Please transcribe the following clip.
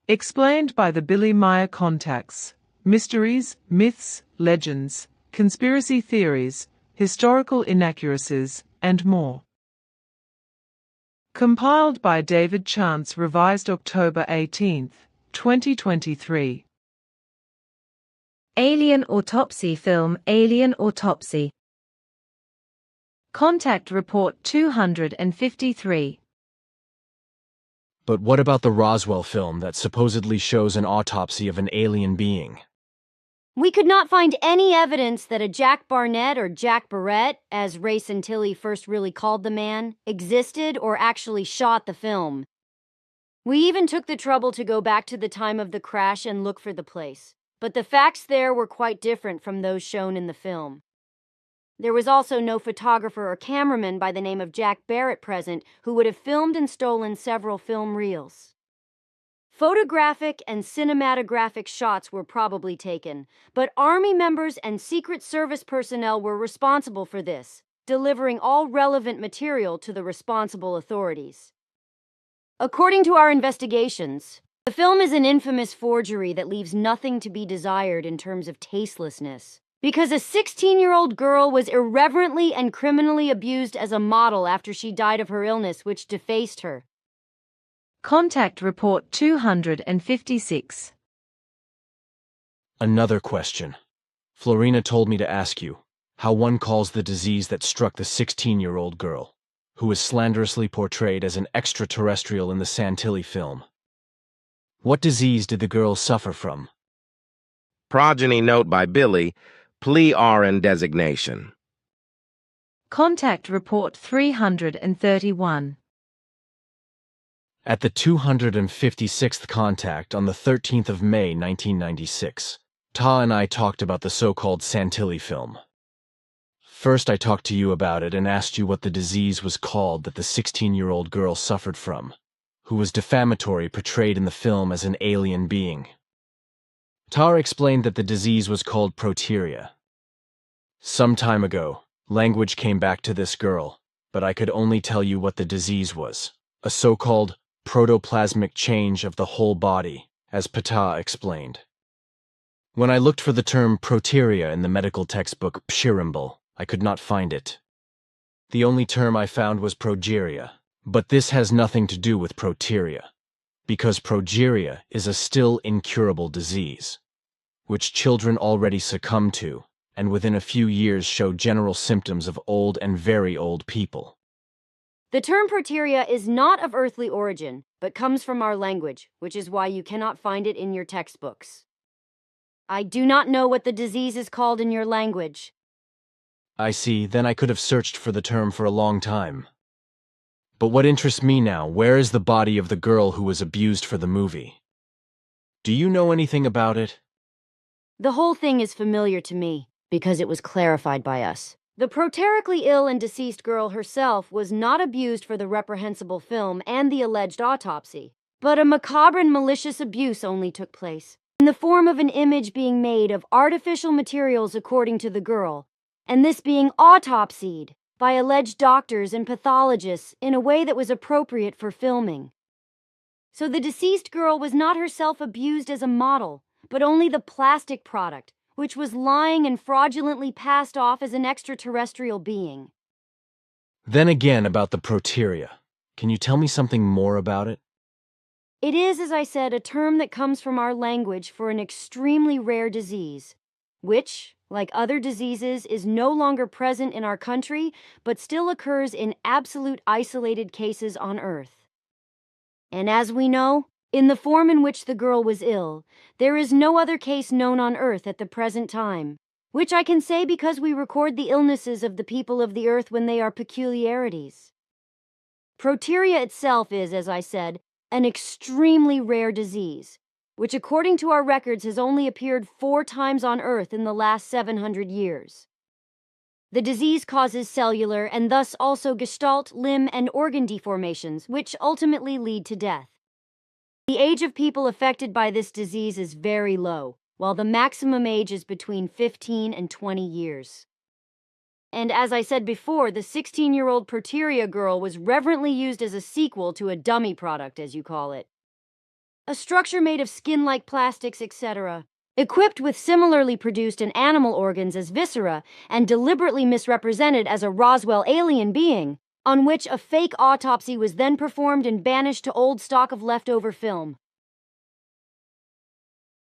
Explained by the Billy Meier contacts. Mysteries, myths, legends, conspiracy theories, historical inaccuracies, and more. Compiled by David Chance, revised October 18, 2023. Alien Autopsy film Alien Autopsy. Contact Report 253. But what about the Roswell film that supposedly shows an autopsy of an alien being? We could not find any evidence that a Jack Barnett or Jack Barrett, as Ray Santilli first really called the man, existed or actually shot the film. We even took the trouble to go back to the time of the crash and look for the place, but the facts there were quite different from those shown in the film. There was also no photographer or cameraman by the name of Jack Barrett present who would have filmed and stolen several film reels. Photographic and cinematographic shots were probably taken, but Army members and Secret Service personnel were responsible for this, delivering all relevant material to the responsible authorities. According to our investigations, the film is an infamous forgery that leaves nothing to be desired in terms of tastelessness, because a 16-year-old girl was irreverently and criminally abused as a model after she died of her illness, which defaced her. Contact Report 256. Another question. Florina told me to ask you how one calls the disease that struck the 16-year-old girl, who was slanderously portrayed as an extraterrestrial in the Santilli film. What disease did the girl suffer from? Progeny note by Billy, plea RN designation. Contact Report 331. At the 256th contact on the 13th of May 1996, Ta and I talked about the so-called Santilli film. First I talked to you about it and asked you what the disease was called that the 16-year-old girl suffered from, who was defamatory portrayed in the film as an alien being. Tar explained that the disease was called proteria. Some time ago, language came back to this girl, but I could only tell you what the disease was, a so-called protoplasmic change of the whole body, as Ptah explained. When I looked for the term proteria in the medical textbook Pshirimbal, I could not find it. The only term I found was progeria, but this has nothing to do with proteria, because progeria is a still incurable disease, which children already succumb to, and within a few years show general symptoms of old and very old people. The term proteria is not of earthly origin, but comes from our language, which is why you cannot find it in your textbooks. I do not know what the disease is called in your language. I see, then I could have searched for the term for a long time. But what interests me now, where is the body of the girl who was abused for the movie? Do you know anything about it? The whole thing is familiar to me, because it was clarified by us. The proterically ill and deceased girl herself was not abused for the reprehensible film and the alleged autopsy, but a macabre and malicious abuse only took place, in the form of an image being made of artificial materials according to the girl, and this being autopsied by alleged doctors and pathologists in a way that was appropriate for filming. So the deceased girl was not herself abused as a model, but only the plastic product, which was lying and fraudulently passed off as an extraterrestrial being. Then again about the proteria. Can you tell me something more about it? It is, as I said, a term that comes from our language for an extremely rare disease, which, like other diseases, is no longer present in our country, but still occurs in absolute isolated cases on Earth. And as we know, in the form in which the girl was ill, there is no other case known on Earth at the present time, which I can say because we record the illnesses of the people of the Earth when they are peculiarities. Proteria itself is, as I said, an extremely rare disease, which according to our records has only appeared 4 times on Earth in the last 700 years. The disease causes cellular and thus also gestalt, limb, and organ deformations, which ultimately lead to death. The age of people affected by this disease is very low, while the maximum age is between 15 and 20 years. And as I said before, the 16-year-old proteria girl was reverently used as a sequel to a dummy product, as you call it. a structure made of skin-like plastics, etc., equipped with similarly produced and animal organs as viscera and deliberately misrepresented as a Roswell alien being, on which a fake autopsy was then performed and banished to old stock of leftover film.